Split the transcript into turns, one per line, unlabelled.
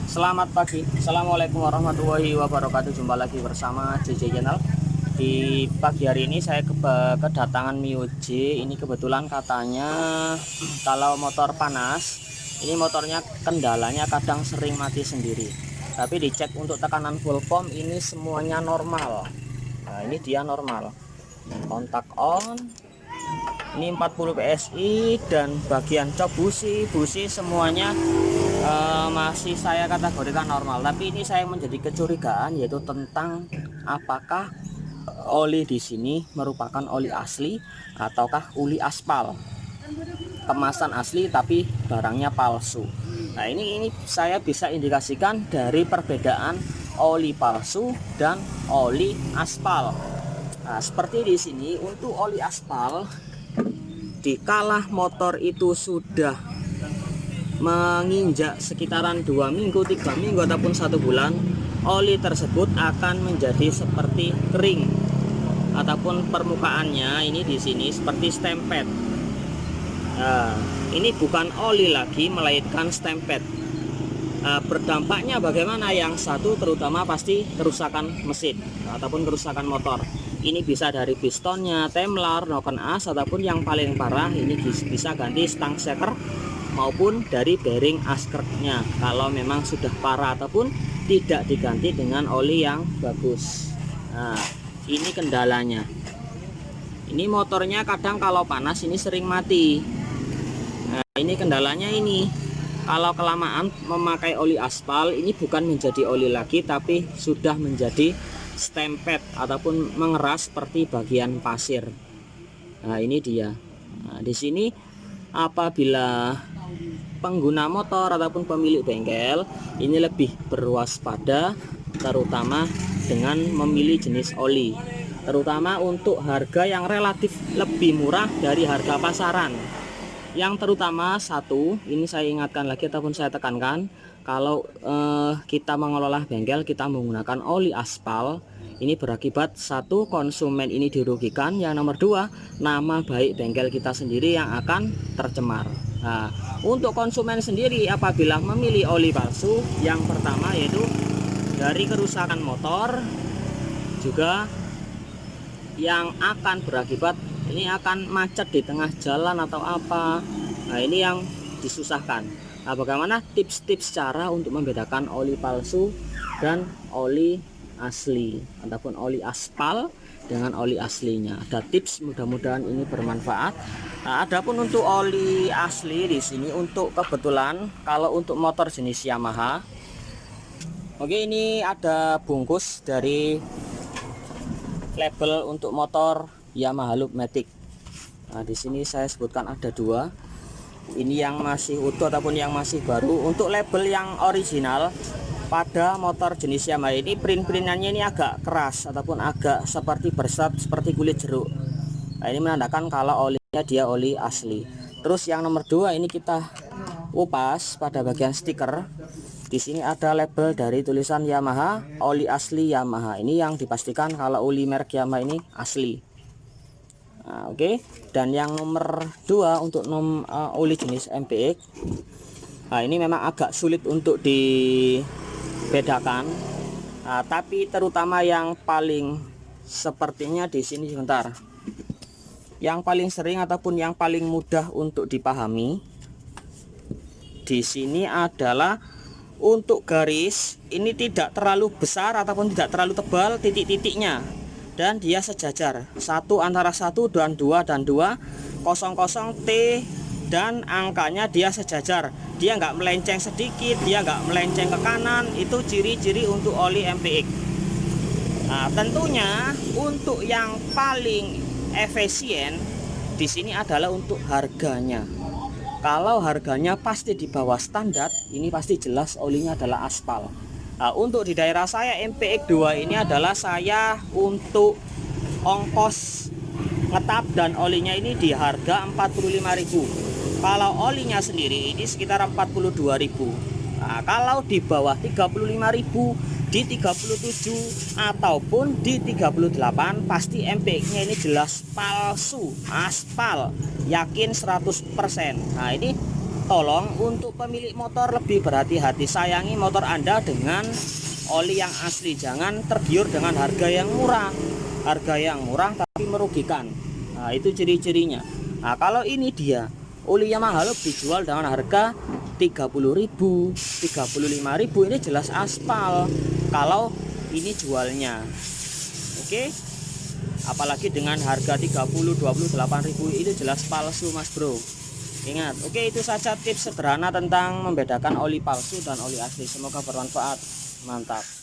Selamat pagi, Assalamualaikum warahmatullahi wabarakatuh. Jumpa lagi bersama JJ Channel. Di pagi hari ini saya kedatangan Mio J. Ini kebetulan katanya kalau motor panas, ini motornya kendalanya kadang sering mati sendiri. Tapi dicek untuk tekanan full pump ini semuanya normal. Nah ini dia normal. Kontak on. Ini 40 PSI dan bagian cok busi semuanya masih saya kategorikan normal. Tapi ini saya menjadi kecurigaan, yaitu tentang apakah oli di sini merupakan oli asli ataukah oli aspal. Kemasan asli tapi barangnya palsu. Nah, ini saya bisa indikasikan dari perbedaan oli palsu dan oli aspal. Nah, seperti di sini untuk oli aspal, dikala motor itu sudah menginjak sekitaran 2 minggu, 3 minggu ataupun 1 bulan, oli tersebut akan menjadi seperti kering ataupun permukaannya ini di sini seperti stempet. Nah, ini bukan oli lagi melainkan stempet. Nah, berdampaknya bagaimana? Yang satu terutama pasti kerusakan mesin ataupun kerusakan motor. Ini bisa dari pistonnya, temlar, noken as, ataupun yang paling parah ini bisa ganti stang shaker maupun dari bearing askernya kalau memang sudah parah ataupun tidak diganti dengan oli yang bagus. Nah, ini kendalanya. Ini motornya kadang kalau panas ini sering mati. Nah, ini kendalanya ini. Kalau kelamaan memakai oli aspal, ini bukan menjadi oli lagi tapi sudah menjadi stempet ataupun mengeras seperti bagian pasir. Nah, ini dia. Nah, di sini apabila pengguna motor ataupun pemilik bengkel ini lebih berwaspada, terutama dengan memilih jenis oli, terutama untuk harga yang relatif lebih murah dari harga pasaran. Yang terutama satu, ini saya ingatkan lagi ataupun saya tekankan, kalau kita mengelola bengkel kita menggunakan oli aspal, ini berakibat satu, konsumen ini dirugikan, yang nomor dua, nama baik bengkel kita sendiri yang akan tercemar. Nah, untuk konsumen sendiri apabila memilih oli palsu, yang pertama yaitu dari kerusakan motor, juga yang akan berakibat ini akan macet di tengah jalan atau apa. Nah, ini yang disusahkan. Nah, bagaimana tips-tips cara untuk membedakan oli palsu dan oli asli ataupun oli aspal dengan oli aslinya? Ada tips, mudah-mudahan ini bermanfaat. Nah, adapun untuk oli asli di sini, untuk kebetulan kalau untuk motor jenis Yamaha, oke, ini ada bungkus dari label untuk motor Yamaha Loop Matic. Nah, di sini saya sebutkan ada dua. Ini yang masih utuh ataupun yang masih baru. Untuk label yang original pada motor jenis Yamaha ini, print-printannya ini agak keras ataupun agak seperti bersat seperti kulit jeruk. Nah, ini menandakan kalau olinya dia oli asli. Terus yang nomor dua, ini kita upas pada bagian stiker. Di sini ada label dari tulisan Yamaha, oli asli Yamaha. Ini yang dipastikan kalau oli merek Yamaha ini asli. Nah, oke. Dan yang nomor dua untuk oli jenis MPX. Nah, ini memang agak sulit untuk dibedakan. Nah, tapi terutama yang paling sepertinya di sini, sebentar. Yang paling sering ataupun yang paling mudah untuk dipahami di sini adalah untuk garis ini tidak terlalu besar ataupun tidak terlalu tebal titik-titiknya, dan dia sejajar, satu antara 1 dan 2 dan 2, 00 T, dan angkanya dia sejajar, dia nggak melenceng sedikit, dia nggak melenceng ke kanan. Itu ciri-ciri untuk oli MPX. Nah, tentunya untuk yang paling efisien di sini adalah untuk harganya. Kalau harganya pasti di bawah standar, ini pasti jelas olinya adalah aspal. Nah, untuk di daerah saya MPX 2 ini adalah saya untuk ongkos ngetap dan olinya ini di harga 45.000. Kalau olinya sendiri ini sekitar 42.000. Nah, kalau di bawah 35.000, di 37 ataupun di 38, pasti MPX-nya ini jelas palsu, aspal, yakin 100%. Nah, ini tolong untuk pemilik motor lebih berhati-hati, sayangi motor Anda dengan oli yang asli, jangan tergiur dengan harga yang murah tapi merugikan. Nah, itu ciri-cirinya. Nah, kalau ini dia olinya mahal dijual dengan harga 30.000, 35.000, ini jelas aspal kalau ini jualnya. Oke, apalagi dengan harga 28.000 itu jelas palsu mas bro. Ingat. Oke, itu saja tips sederhana tentang membedakan oli palsu dan oli asli. Semoga bermanfaat. Mantap.